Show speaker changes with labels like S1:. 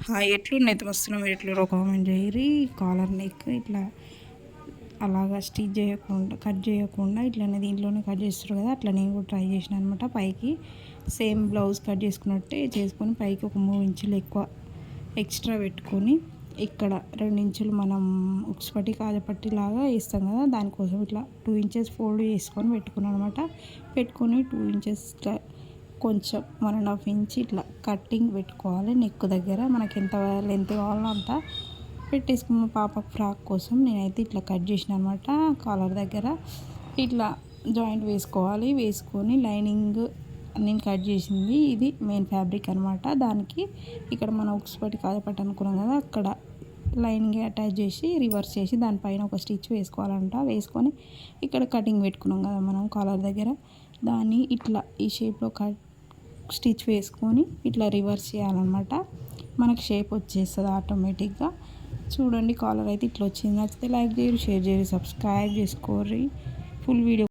S1: Hi ఎట్లున్నైతే వస్తున్నాం మీరు ఎట్లా కామెంట్ చేయరి. కాలర్ నెక్ ఇట్లా అలాగా స్టిచ్ చేయకుండా కట్ చేయకుండా ఇట్లానే దీంట్లోనే కట్ చేస్తారు కదా, అట్లా నేను కూడా ట్రై చేసిన అనమాట. పైకి సేమ్ బ్లౌజ్ కట్ చేసుకున్నట్టే చేసుకొని పైకి ఒక 3 ఇంచులు ఎక్కువ ఎక్స్ట్రా పెట్టుకొని ఇక్కడ 2 ఇంచులు మనం ఉక్స్ పట్టి కాజపట్టి లాగా వేస్తాం కదా, దానికోసం ఇట్లా 2 ఇంచెస్ ఫోల్డ్ చేసుకొని పెట్టుకున్నాను అనమాట. పెట్టుకొని 2 ఇంచెస్ కొంచెం 1.5 ఇంచ్ ఇట్లా కట్టింగ్ పెట్టుకోవాలి. నెక్ దగ్గర మనకి ఎంత లెంత్ కావాలో అంత పెట్టేసుకున్న పాప ఫ్రాక్ కోసం నేనైతే ఇట్లా కట్ చేసిన అనమాట. కాలర్ దగ్గర ఇట్లా జాయింట్ వేసుకోవాలి. వేసుకొని లైనింగ్ నేను కట్ చేసింది ఇది మెయిన్ ఫ్యాబ్రిక్ అనమాట. దానికి ఇక్కడ మనం ఉక్స్ పట్టి కాజపట్టి అనుకున్నాం కదా, అక్కడ లైనింగ్ అటాచ్ చేసి రివర్స్ చేసి దానిపైన ఒక స్టిచ్ వేసుకోవాలంట. వేసుకొని ఇక్కడ కటింగ్ పెట్టుకున్నాం కదా మనం కాలర్ దగ్గర, దాన్ని ఇట్లా ఈ షేప్లో స్టిచ్ వేసుకొని ఇట్లా రివర్స్ చేయాలన్నమాట. మనకు షేప్ వచ్చేస్తుంది ఆటోమేటిక్గా. చూడండి కాలర్ అయితే ఇట్లా వచ్చింది. నచ్చితే లైక్ చేయరు, షేర్ చేయరు, సబ్స్క్రైబ్ చేసుకోర్రి. Full video